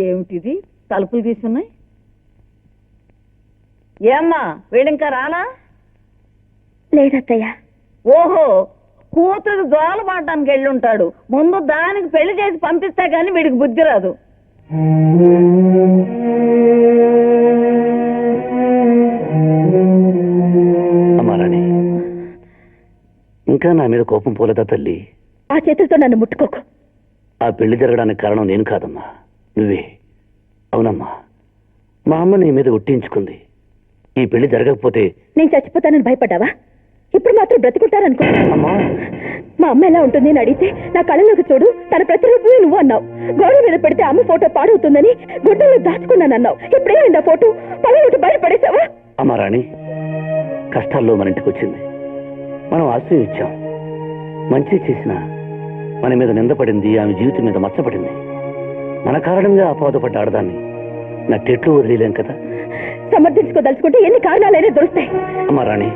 ఏమిటిది తలుపులు తీసున్నాయి? ఏమ్మా వీడింకా రాలా? లేదత్తయ్య. ఓహో, కూతురు దోల పడడానికి వెళ్ళుంటాడు. ముందు దానికి పెళ్లి చేసి పంపిస్తా గానీ వీడికి బుద్ధి రాదు. అమ్మారాణి, ఇంకా నా మీద కోపం పోలేదా తల్లి? ఆ చేతులతో నన్ను ముట్టుకోకు. ఆ పెళ్లి జరగడానికి కారణం నేను కాదమ్మా, నువ్వే. అవునమ్మా, మా అమ్మ నీ మీద ఒట్టించుకుంది. ఈ పెళ్లి జరగకపోతే నేను చచ్చిపోతానని భయపడ్డావా? ఇప్పుడు మాత్రం బ్రతుకుంటారనుకో. అమ్మా, మా అమ్మ ఎలా ఉంటుంది అని అడిగితే నా కళ్ళలోకి చూడు, తన ప్రతిరూపమే నువ్వు అన్నావు. గోడ మీద పెడితే అమ్మ ఫోటో పాడవుతుందని గుడ్డలో దాచుకున్నానన్నావు. ఇప్పుడేమైంది ఆ ఫోటో? పగలగొట్టి బయటపడేసావా? అమ్మారాణి, కష్టాల్లో మన ఇంటికి వచ్చింది, మనం ఆశ్రయం ఇచ్చాం. మంచి చేసినా మన మీద నిందపడింది, ఆమె జీవితం మీద మచ్చపడింది. మన కారణంగా అపవాదపడ్డ ఆడదాన్ని నా టెట్లు వదిలేం కదా. సమర్థించుకోదలుచుకుంటే ఎన్ని కారణాలైనా దొరుకుతాయి. అమ్మారాణి,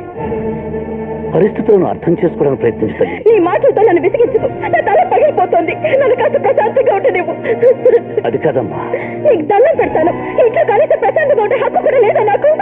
పరిస్థితులను అర్థం చేసుకోవడానికి ప్రయత్నించాలి. నీ మాటలతో నన్ను విసిగించుకో. నా తల పగిలిపోతుంది. నన్ను కాస్త ప్రశాంతంగా ఉంటేనేమో. అది కాదమ్మా, నీకు దండం పెడతాను. ఇంట్లో కనీసం ప్రశాంతంగా ఉంటే హక్కు కూడా లేదా నాకు?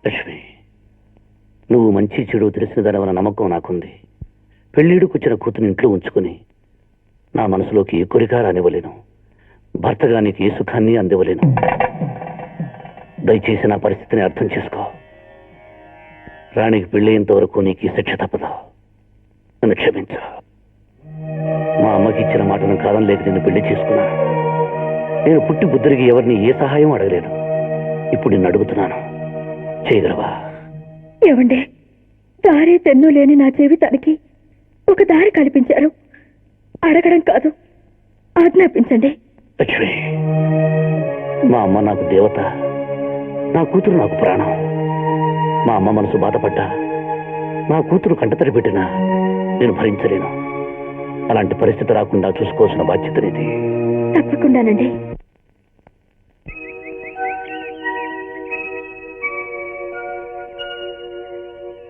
లక్ష్మి, నువ్వు మంచి చెడు తెలిసినదనవన్న నమ్మకం నాకుంది. పెళ్లిడుకొచ్చిన కూతురు ఇంట్లో ఉంచుకుని నా మనసులోకి ఏ కోరిక రానివ్వలేను. భర్తగా నీకు ఏ సుఖాన్ని అందివ్వలేను. దయచేసి నా పరిస్థితిని అర్థం చేసుకో. రాణికి పెళ్ళేంత వరకు నీకు ఈ శిక్ష తప్పదు. నన్ను క్షమించు. మా అమ్మకి ఇచ్చిన మాటను కాలం లేక నిన్ను పెళ్లి చేసుకున్నాను. నేను పుట్టి బుద్ధుడికి ఎవరిని ఏ సహాయం అడగలేదు. ఇప్పుడు నిన్ను అడుగుతున్నాను, చేయగలవా? ఏమండి, దారి తెన్ను లేని నా జీవితానికి ఒక దారి కల్పించారు. అడగడం కాదు, ఆజ్ఞాపించండి. లక్ష్మి, మా అమ్మ నాకు దేవత, నా కూతురు నాకు ప్రాణం. మా అమ్మ మనసు బాధపడ్డా, నా కూతురు కంటతడి పెట్టినా నేను భరించలేను. అలాంటి పరిస్థితి రాకుండా చూసుకోవాల్సిన బాధ్యత నీది. తప్పకుండానండి.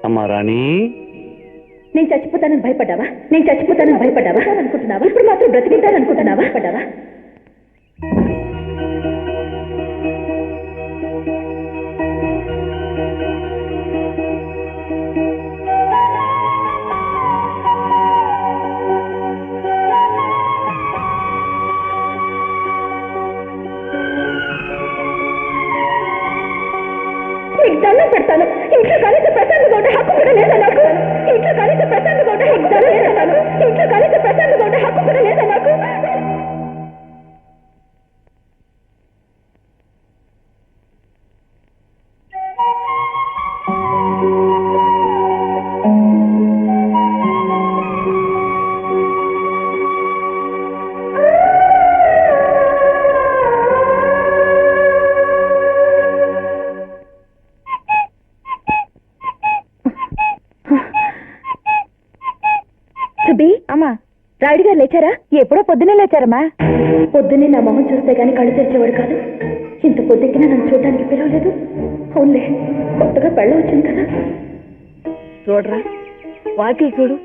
అమ్మా రాణి, నేను చచ్చిపోతానని భయపడ్డావా? నేను చచ్చిపోతానని భయపడ్డావా అనుకుంటున్నావా? ఇప్పుడు మాత్రం బ్రతికింటారనుకుంటున్నావా? పడ్డావా? నీకు దండం పెడతాను. ఇంట్లో కనీసం ప్రశాంతంగా ఉండే హక్కు కూడా లేదా నాకు? ఇంట్లో కనీసం ప్రశాంతంగా ఉండే హక్కు దండం పెడతాను. ఇంట్లో కనీసం ప్రశాంతంగా ఉండే హక్కు కూడా లేదా నాకు? అమ్మా, రాయుడు గారు లేచారా? ఎప్పుడో పొద్దునే లేచారమ్మా. పొద్దున్నే నా మొహం చూస్తే గానీ కళ్ళు తెరిచేవాడు కాదు. ఇంత పొద్దుకినా నన్ను చూడడానికి పిలవలేదు. అవునులే, కొత్తగా పెళ్ళ వచ్చింది కదా. చూడరా, వాకిలి చూడు,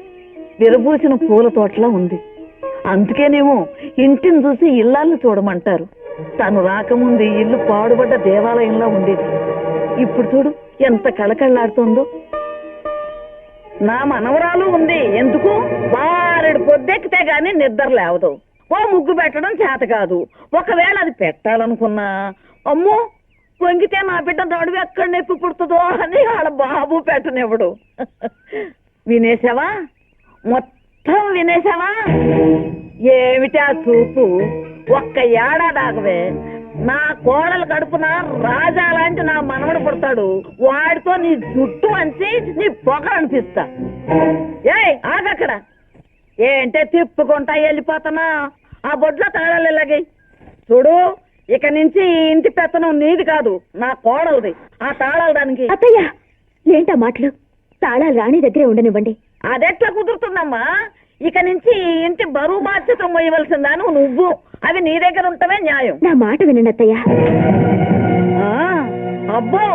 విరబూసిన పూల తోటలా ఉంది. అందుకేనేమో ఇంటిని చూసి ఇల్లాలను చూడమంటారు. తను రాకముందు ఇల్లు పాడుబడ్డ దేవాలయంలా ఉండేది. ఇప్పుడు చూడు ఎంత కళకళలాడుతుందో. నా మనవరాలు ఉంది. ఎందుకు? బారెడు పొద్దెక్కితే గాని నిద్ర లేవదు. ఓ ముగ్గు పెట్టడం చేత కాదు. ఒకవేళ అది పెట్టాలనుకున్నా, అమ్మో పొంగితే నా బిడ్డ నడువు ఎక్కడ నొప్పి పుడుతుందో అని వాళ్ళ బాబు పెట్టనివ్వడు. వినేశావా? మొత్తం వినేశావా? ఏమిటి ఆ చూపు? ఒక్క ఏడాదాగవే నా కోడలు కడుపున రాజా లాంటి నా మనవడు పుడతాడు. వాడితో నీ జుట్టు వంచి నీ పొగ అనిపిస్తా. ఏయ్ ఆగక్కడ, ఏంటే తిప్పుకుంటా వెళ్ళిపోతున్నా? ఆ బొడ్లో తాళాలు ఇలాగే చూడు. ఇక నుంచి ఈ ఇంటి పెత్తనం నీది కాదు, నా కోడలది. ఆ తాళాలు దానికి. అత్తయ్య ఏంటా మాటలు? తాళాలు రాణి దగ్గరే ఉండనివ్వండి. అదెట్లా కుదురుతుందమ్మా? ఇక నుంచి ఈ ఇంటి బరువు బాధ్యత మోయవలసిందాను నువ్వు. అవి నీ దగ్గర ఉంటమే న్యాయం. నా మాట వినండి అత్తయ్య. ఆ, అబ్బో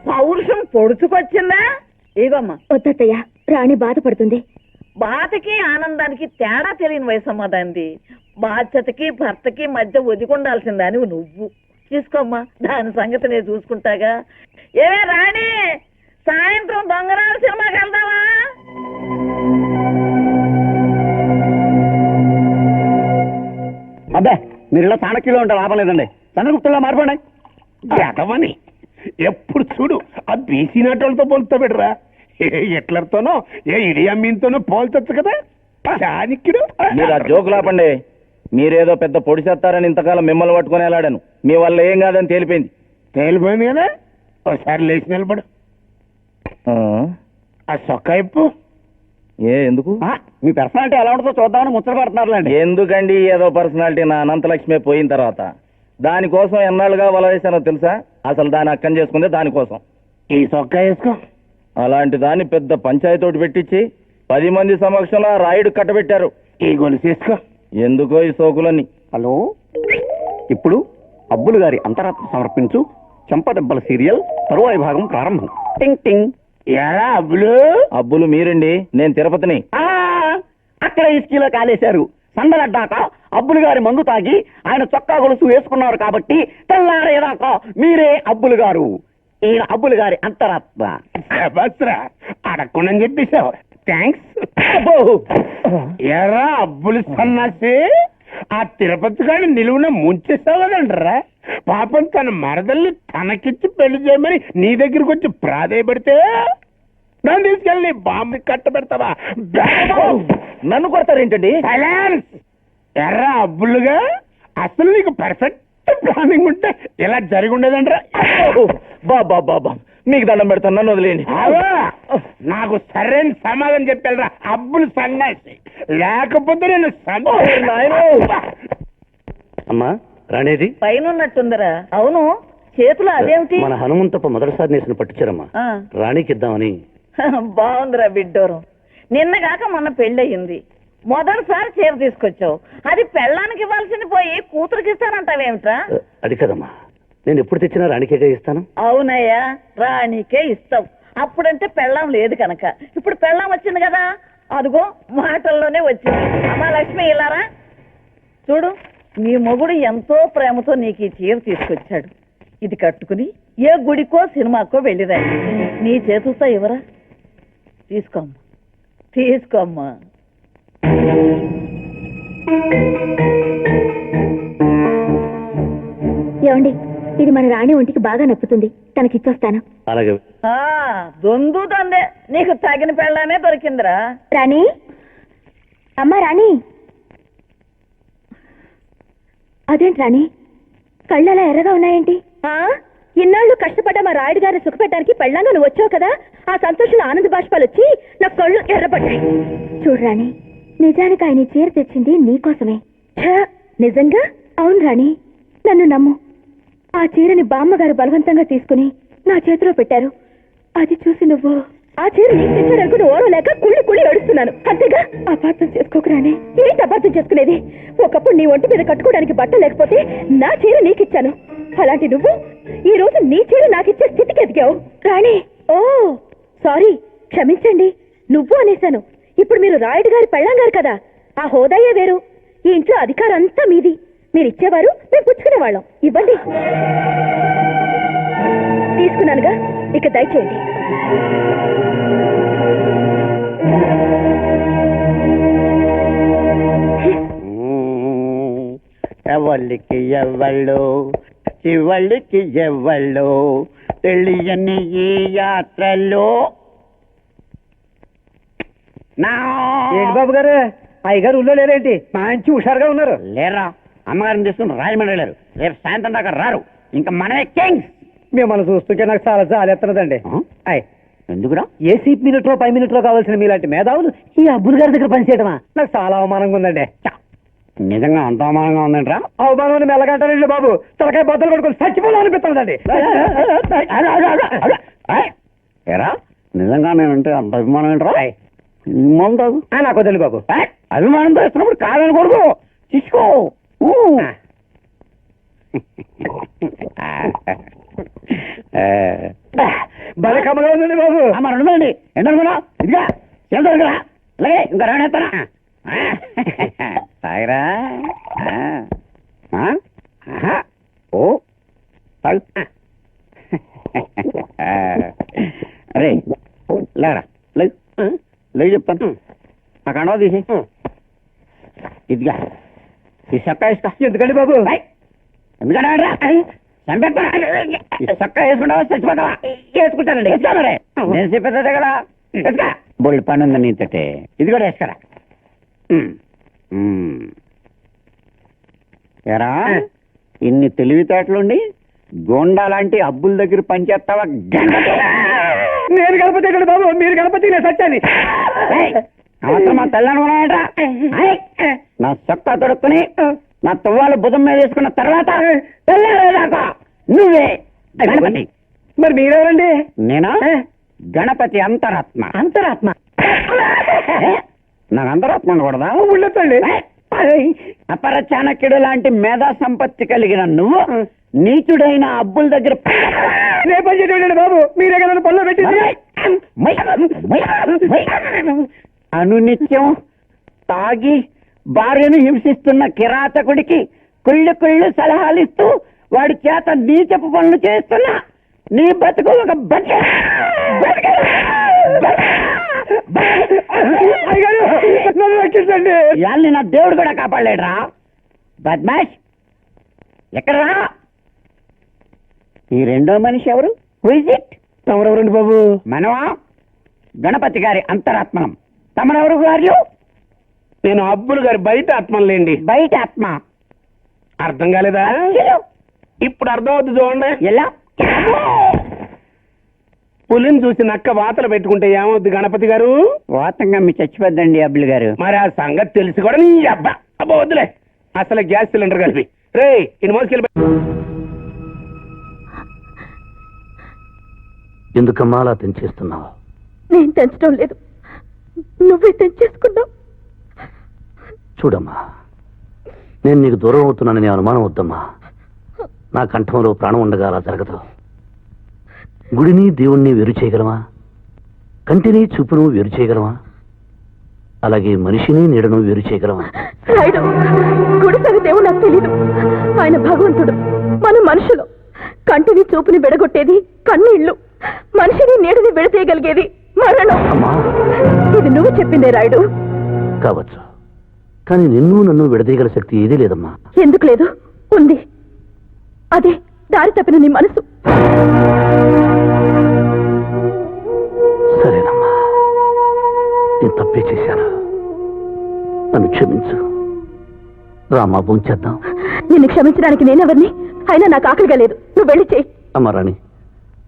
పౌరుషం పొడుచుకొచ్చిందా? ఇగమ్మా. వద్దత్తయ్య, రాణి బాధపడుతుంది. బాధకి ఆనందానికి తేడా తెలియని వయసమ్మా దాన్ని. బాధ్యతకి భర్తకి మధ్య ఒదికొండాల్సిందాని నువ్వు. తీసుకోమ్మా, దాని సంగతి నేను చూసుకుంటాగా. ఏమే రాణి, సాయంత్రం దొంగరాల సినిమాకి వెళ్దామా? అబ్బే మీరు ఇలా చాణక్యులో ఉంటే లాభం లేదండి. చంద్రగుప్తుల్లో మారిపోండి. ఎదవని ఎప్పుడు చూడు ఆ బీసీ నాటోళ్ళతో పోల్తా బిడ్డరా. ఏ హిట్లర్తోనో ఏ ఇడియమ్మీన్తోనో పోల్చొచ్చు కదా చాణక్యుడు. మీరు ఆ జోకులు ఆపండి. మీరేదో పెద్ద పొడిచేస్తారని ఇంతకాలం మిమ్మల్ని పట్టుకుని వెళ్ళాడాను. మీ వల్ల ఏం కాదని తేలిపోయింది. తేలిపోయింది కదా, ఒకసారి లేచి నిలబడు. ఆ సొక్క ఇప్పు. ఎందుకు? మీ పర్సనాలిటీ ఎలా ఉంటుందో చూద్దామని ముచ్చట పడుతున్నారులేండి. ఎందుకండి ఏదో పర్సనాలిటీ? నా అనంతలక్ష్మి పోయిన తర్వాత దానికోసం ఎన్నాళ్ళుగా వల వేశానో తెలుసా? అసలు దాన్ని అక్కని చేసుకుందే దానికోసం. ఈ సొక్క వేసుకో. అలాంటి దాన్ని పెద్ద పంచాయతీ ఒకటి పెట్టించి 10 మంది సమక్షంలో ఆ రాయుడు కట్టబెట్టారు. ఈ గొలుసు వేసుకో. ఎందుకో ఈ సోకులన్నీ. హలో, ఇప్పుడు అబ్బులు గారి అంతరాత్మ సమర్పించు చెంపదెబ్బల సీరియల్ తరువాయి భాగం ప్రారంభం. టింగ్ టింగ్. ఎలా అబ్బులు? అబ్బులు మీరండి, నేను తిరుపతిని. అక్కడ ఇసుకీలో కాలేశారు. సందలడ్డాక అబ్బులు గారి మందు తాగి ఆయన చొక్కా గొలుసు వేసుకున్నారు కాబట్టి తెల్లారేదాకా మీరే అబ్బులు గారు. ఈయన అబ్బులు గారి అంతరాత్మ. బస్రా అడగకుండా చెప్పేశావు. థ్యాంక్స్. ఎరా అబ్బులు సన్నాసి, ఆ తిరుపతి గారిని నిలువున ముంచేస్తావు కదండ్రా. పాపం తన మరదల్ని తనకిచ్చి పెళ్లి చేయమని నీ దగ్గరికి వచ్చి ప్రాధేయపడితే నన్ను తీసుకెళ్ళి బాంబు కట్టబెడతావా? నన్ను కొడతారేంటండి? సైలెన్స్. ఎర్రా అబ్బులుగా, అసలు నీకు పర్ఫెక్ట్ ప్లానింగ్ ఉంటే ఇలా జరిగి ఉండేదండ్రా. బాబా బాబా మీకు దండం పెడతాను, నన్ను వదిలేయండి. నాకు సరైన సమాధానం చెప్పారా అబ్బులు సన్నాసి, లేకపోతే నేను అమ్మా రాణేది పైనున్నట్టుందరా. అవును, చేతులు అదేమిటి? మన హనుమంతప్ప మొదటిసారి నేసిన పట్టించారమ్మా. ఆ. రాణికి ఇద్దామని. బాగుందిరా బిడ్డోరం. నిన్నగాక మొన్న పెళ్ళయింది, మొదటిసారి చీర తీసుకొచ్చావు. అది పెళ్ళానికి ఇవ్వాల్సింది పోయి కూతురికి ఇస్తానంటావేమిట్రా? అది కదమ్మా, నేను ఎప్పుడు తెచ్చినా రాణికేగా ఇస్తాను. అవునయ్యా, రాణికే ఇస్తావు. అప్పుడంటే పెళ్ళాం లేదు కనుక. ఇప్పుడు పెళ్ళాం వచ్చింది కదా, అదిగో మాటల్లోనే వచ్చింది. అమ్మా లక్ష్మి, ఇల్లారా చూడు, నీ మొగుడు ఎంతో ప్రేమతో నీకు ఈ చీర తీసుకొచ్చాడు. ఇది కట్టుకుని ఏ గుడికో సినిమాకో వెళ్ళిరా. నీ చేతులతో ఇవ్వరా? తీసుకోమ్మా, తీసుకోమ్మా. ఏమండి, ఇది మన రాణి ఒంటికి బాగా నప్పుతుంది, తనకిచ్చొస్తాను. అలాగే. దొందు దొందే, నీకు తగిన పెళ్ళానే దొరికిందిరా. రాణి, అమ్మా రాణి. అదేంటి రాణి, కళ్ళు అలా ఎర్రగా ఉన్నాయేంటి? ఇన్నాళ్ళు కష్టపడ్డా మా రాయుడు గారిని సుఖపెట్టడానికి పెళ్ళంగా నువ్వు వచ్చావు కదా, ఆ సంతోషంలో ఆనంద బాష్పాలు వచ్చి నా కళ్ళు ఎర్రపడ్డాయి. చూడు రాణి, నిజానికి ఆయన ఈ చీర తెచ్చింది నీకోసమే. నిజంగా? అవును రాణి, నన్ను నమ్ము. ఆ చీరని బామ్మగారు బలవంతంగా తీసుకుని నా చేతిలో పెట్టారు. అది చూసి నువ్వు ఆ చీర నీకు తెచ్చారనుకుని ఓరలేక కుళ్ళి కుళ్ళి ఏడుస్తున్నాను. అంతేగా? అపార్థం చేసుకోకురానే. ఏంటి అపార్థం చేసుకునేది? ఒకప్పుడు నీ ఒంటి మీద కట్టుకోవడానికి బట్ట లేకపోతే నా చీర నీకిచ్చాను. అలాంటి నువ్వు ఈ రోజు నీ చీర నాకిచ్చే స్థితికి ఎదిగావు రాణి. ఓ సారీ, క్షమించండి, నువ్వు అనేశాను. ఇప్పుడు మీరు రాయుడు గారి పెళ్ళాంగారు కదా, ఆ హోదాయే వేరు. ఈ ఇంట్లో అధికారం అంతా మీది. మీరు ఇచ్చేవారు, మేము పుచ్చుకునేవాళ్ళం. ఇవ్వండి. తీసుకున్నానుగా, ఇక దయచేయండి. ఎవళ్ళకి ఎవళ్ళు, చివళ్ళకి ఎవళ్ళు తెలియని ఈ యాత్రలో. బాబు గారు, అయ్యగారు ఊళ్ళో లేరేంటి? మంచి హుషారుగా ఉన్నారు. లేరా, అమ్మగారిని తీసుకుని రాజమండ్రి వెళ్ళారు. రేపు సాయంత్రం దాకా రారు. ఇంకా మనమే కింగ్స్. మిమ్మల్ని చూస్తుంటే నాకు చాలా జాలేస్తున్నదండి. ఎందుకురా? ఏ సీట్ మినిట్లో 5 మినిట్లో కావాల్సిన మీలాంటి మేధావులు ఈ అబ్బులు గారి దగ్గర పనిచేయడమా నాకు చాలా అవమానంగా ఉందండి. నిజంగా అంత అవమానంగా ఉందంటరా? అవమానం మెల్లగంటారండి బాబు, తలకాయ బద్దలు పడుకొని చచ్చిపోవాలి అనిపిస్తుందండి. ఏరా నిజంగా నేనంటే అంత అభిమానం ఏంట్రా? తాగు. నాకు వదిలి బాబు. అభిమానంతో ఇస్తున్నప్పుడు కాదనకూడదు, తీసుకో. భలే కమ్మగా ఉందండి బాబు. మరి ఉండదండి, ఏంటనుకున్నా? ఇదిగా చెల్లు దొరకరా, అలాగే ఇంకా రానేస్తానా? తాగిరా. ఓ తాగు. అరే లేరా, లేదు లేదు చెప్తాను. ఆ కండవ తీసి ఇదిగా ఈ చొక్కా వేసుకో. ఎందుకండి బాబు? ఎందుకంటే చొక్కా వేసుకుంటావా చచ్చిపోతావా? వేసుకుంటానండి. వేసుకోమరే, నేను చెప్పేదే కదా. వేసుకో. బొల్లి పని ఉంది నీతోటే, ఇది కూడా వేసుకోరా. ఎరా ఇన్ని తెలివితేటలుండి గోండా లాంటి అబ్బుల దగ్గర పనిచేస్తావా? నేను గణపతి ఇక్కడ బాబు, మీరు గణపతి, నేను సత్యాన్ని. మా తెల్లనుకున్నాడరా, నా చొక్కా తొడుక్కుని నా తువ్వాలు భుజం మీద వేసుకున్న తర్వాత తెల్లదాకా నువ్వే గణపతి. మరి మీరెవరండి? నేనా? గణపతి అంతరాత్మ. అంతరాత్మ? నాకు అంతరాత్మ ఉండకూడదా? ఉండొచ్చండి. అపర చాణక్యుడు లాంటి మేధా సంపత్తి కలిగిన నువ్వు నీచుడైన అబ్బుల దగ్గర నే పని చేయడం బాబు, మీరే కదా పనులు పెట్టి. అనునిత్యం తాగి భార్యను హింసిస్తున్న కిరాతకుడికి కుళ్ళు సలహాలిస్తూ వాడి చేత నీచపు పనులు చేస్తున్నా నీ బతుకు ఒక రక్షించండి. ఇవాళని నా దేవుడు కూడా కాపాడలేడురా. బద్మాష్, ఎక్కడరా? ఈ రెండో మనిషి ఎవరు? ఎవరెవరండి బాబు? మనవా గణపతి గారి అంతరాత్మనం. తమరెవరు గారు? నేను అబ్బులు గారి బయట ఆత్మలేండి. బయట ఆత్మ అర్థం కాలేదా? ఇప్పుడు అర్థం అవుతుంది చూడండి. ఎలా? పులిని చూసి నక్క వాతలు పెట్టుకుంటే ఏమవుద్ది గణపతి గారు? వాతంగా మీ చచ్చిపోద్దండి అబ్బులు గారు. మరి ఆ సంగతి తెలిసి కూడా నీ అబ్బా అబ్బా వద్దులే. అసలు గ్యాస్ సిలిండర్ కలిపి రే ఇన్ని మోసుకెళ్ళి. ఎందుకమ్మా అలా తెంచేస్తున్నావు? నేను తెంచడం లేదు, నువ్వే తెంచేసుకున్నావు. చూడమ్మా, నేను నీకు దూరం అవుతున్నానని అనుమానం వద్దమ్మా. నా కంఠంలో ప్రాణం ఉండగా అలా జరగదు. గుడిని దేవుణ్ణి వేరు చేయగలమా? కంటిని చూపును వేరు చేయగలమా? అలాగే మనిషిని నీడను వేరు చేయగలమా? రాయుడు, గుడి సంగతేమో నాకు తెలీదు. ఆయన భగవంతుడు, మన మనుషులు. కంటిని చూపుని విడగొట్టేది కన్నీళ్లు, మనిషిని నీడని విడతీయగలిగేది మరణం. ఇది నువ్వు చెప్పిందే రాయుడు. కావచ్చు, కానీ నిన్ను నన్ను విడదీయగల శక్తి ఏదీ లేదమ్మా. ఎందుకు లేదు? ఉంది. అదే దారి తప్పిన నీ మనసు. సరేనమ్మా, నేను తప్పే చేశాను, నన్ను క్షమించు. రామా, భోంచేద్దాం. నిన్ను క్షమించడానికి నేనెవరిని? అయినా నాకు ఆకలిగా లేదు, నువ్వు వెళ్ళి చేయి. అమ్మా రాణి,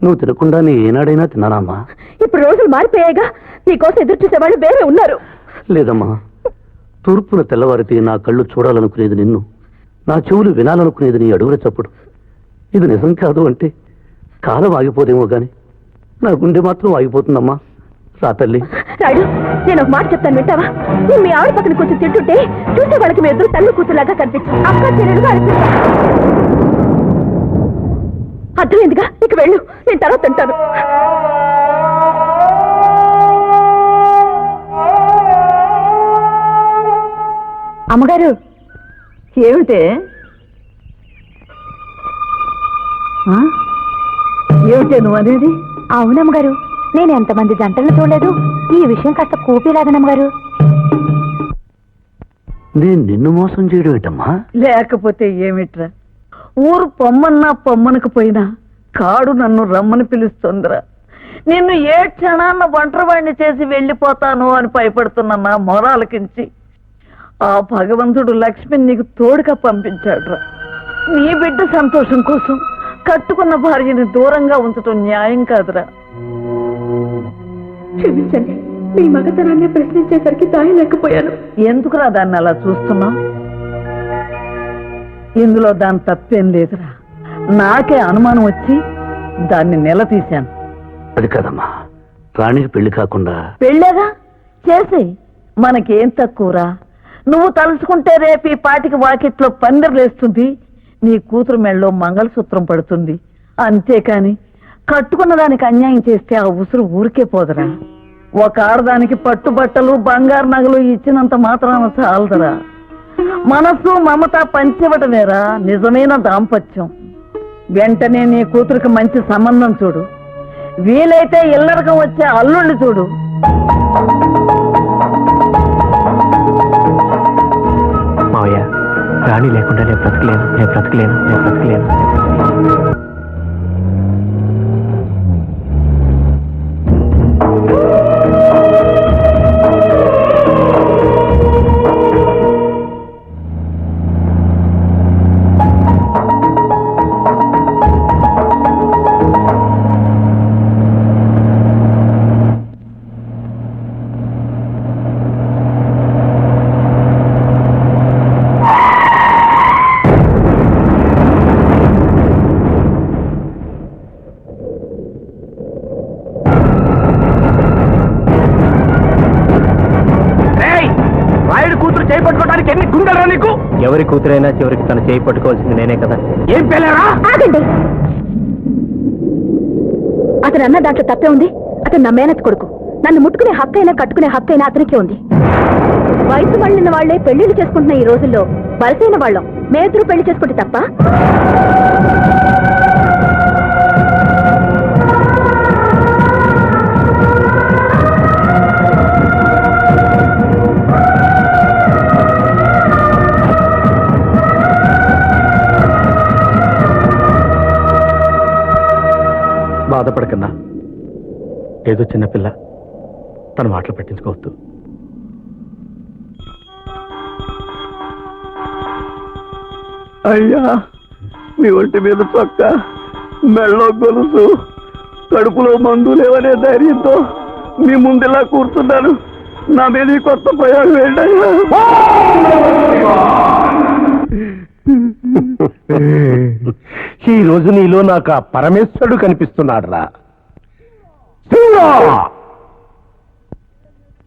నువ్వు తినకుండా నీ ఏనాడైనా తిన్నానమ్మా? ఇప్పుడు రోజులు మారిపోయాయిగా, నీకోసం ఎదురు చూసేవాళ్ళు వేరే ఉన్నారు. లేదమ్మా, తూర్పున తెల్లవారితే నా కళ్ళు చూడాలనుకునేది నిన్ను, నా చెవులు వినాలనుకునేది నీ అడుగుల చప్పుడు. ఇది నిజం కాదు అంటే కాలం ఆగిపోదేమో గాని నా గుండె మాత్రం ఆగిపోతుందమ్మా. రా తల్లి. రాయుడు, నేను ఒక మాట చెప్తాను, వింటావా? నేను మీ ఆవిడ పక్కన కొంచెం తింటుంటే చూసే వాళ్ళకి మీ ఎదురు తల్లి కూతురులాగా కనిపించు. అక్క చెల్లెలుగా అనిపిస్తా. అర్థమైందిగా, ఇక వెళ్ళు, నేను తర్వాత తింటాను. అమ్మగారు, ఏమిటే? ఏమిటే నువ్వు అనేది? అవునమ్మగారు, నేను ఎంతమంది జంటలను చూడలేదు. ఈ విషయం కాస్త కూపీలాగనమ్మగారు. నేను నిన్ను మోసం చేయడం ఏంటమ్మా? లేకపోతే ఏమిట్రా, ఊరు పొమ్మన్నా పొమ్మనకపోయినా కాడు నన్ను రమ్మని పిలుస్తుందిరా. నిన్ను ఏ క్షణాన్న ఒంటరివాణ్ణి చేసి వెళ్ళిపోతాను అని భయపడుతున్న నా మొరాలకించి ఆ భగవంతుడు లక్ష్మిని నీకు తోడుగా పంపించాడురా. నీ బిడ్డ సంతోషం కోసం కట్టుకున్న భార్యని దూరంగా ఉంచడం న్యాయం కాదురా. క్షమించండి, మీ మగతనాన్ని ప్రశ్నించేసరికి దాయలేకపోయాను. ఎందుకురా దాన్ని అలా చూస్తున్నావు? ఇందులో దాని తప్పేం లేదురా. నాకే అనుమానం వచ్చి దాన్ని నిలదీశాను. అది కదమ్మా, రాణికి పెళ్లి కాకుండా పెళ్ళేగా చేసి మనకేం తక్కువరా. నువ్వు తలుచుకుంటే రేపు ఈ పాటికి వాకిట్లో పందిర్లేస్తుంది, నీ కూతురు మెళ్ళలో మంగళసూత్రం పడుతుంది. అంతేకాని కట్టుకున్న దానికి అన్యాయం చేస్తే ఆ ఉసురు ఊరికే పోదరా. ఒక ఆడదానికి పట్టుబట్టలు బంగారు నగలు ఇచ్చినంత మాత్రాన చాలదరా. మనసు మమత పంచివటమేరా నిజమైన దాంపత్యం. వెంటనే నీ కూతురికి మంచి సంబంధం చూడు. వీలైతే ఇల్లరకం వచ్చే అల్లుళ్ళు చూడు. మావయ్య, రాణి లేకుండా నేను బ్రతకలేను. చేపట్టుకోవడానికి ఎన్ని గుండెలరా నీకు? ఎవరి కూతురైనా చివరికి తను చేయి పట్టుకోవాల్సింది నేనే కదా. ఏం పేలేరా? ఆగండి. అతను అన్న దాంట్లో తప్పే ఉంది. అతను నా మేనత్ కొడుకు. నన్ను ముట్టుకునే హక్కు అయినా కట్టుకునే హక్కు అయినా అతనికే ఉంది. వయసు మళ్ళిన వాళ్లే పెళ్లిళ్ళు చేసుకుంటున్న ఈ రోజుల్లో వలసైన వాళ్ళం మేమిద్దరూ పెళ్లి చేసుకుంటే తప్ప? బాధపడకన్నా, ఏదో చిన్నపిల్ల, తన మాటలు పట్టించుకోవద్దు. అయ్యా, మీ ఒంటి మీద చొక్క, మెళ్ళో గొలుసు, కడుపులో మందు లేవనే ధైర్యంతో మీ ముందులా కూర్చున్నాను. నా మీద ఈ కొత్త ప్రయోగం ఏంటయ్యా? ఈ రోజు నీలో నాకు ఆ పరమేశ్వరుడు కనిపిస్తున్నాడు రా.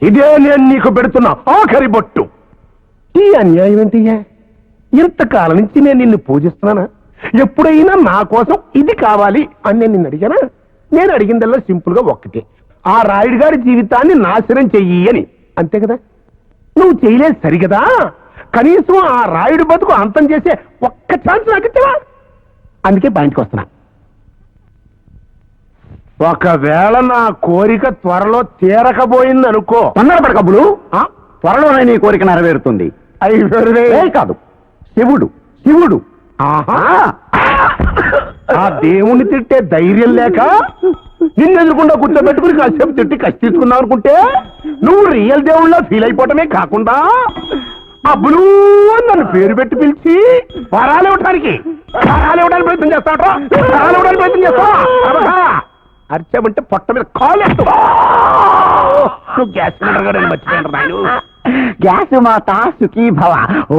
ఇదే నేను నీకు పెడుతున్నా ఆఖరి బొట్టు. ఈ అన్యాయం ఏంటయ్యా? ఇంతకాలం నుంచి నేను నిన్ను పూజిస్తున్నానా? ఎప్పుడైనా నా కోసం ఇది కావాలి అని నేను నిన్ను అడిగానా? నేను అడిగిందల్లా సింపుల్ గా ఒక్కటే, ఆ రాయుడు గారి జీవితాన్ని నాశనం చెయ్యి అని. అంతే కదా? నువ్వు చేయలేదు సరిగదా? కనీసం ఆ రాయుడు బతుకు అంతం చేసే ఒక్క ఛాన్స్ నాకు ఇచ్చావా? అందుకే బయటకు వస్తున్నా. ఒకవేళ నా కోరిక త్వరలో తీరకపోయింది అనుకో, తొందరపడకబ్బులు, త్వరలోనే నీ కోరిక నెరవేరుతుంది. కాదు, శివుడు. ఆహా, ఆ దేవుణ్ణి తిట్టే ధైర్యం లేక నిన్ను ఎదురుకుండా కూర్చోబెట్టుకుని కాసేపు తిట్టి కసి తీసుకున్నావు అనుకుంటే నువ్వు రియల్ దేవుళ్ళ ఫీల్ అయిపోవటమే కాకుండా అబ్బులు నన్ను పేరు పెట్టి పిలిచి వరాలు ఇవ్వడానికి ప్రయత్నం చేస్తావా? అరిచామంటే పొట్ట మీద కాలు నువ్వు గ్యాస్ సిలిండర్ మర్చిపోయాను. గ్యాస్ మాత సుఖీ భవ. ఓ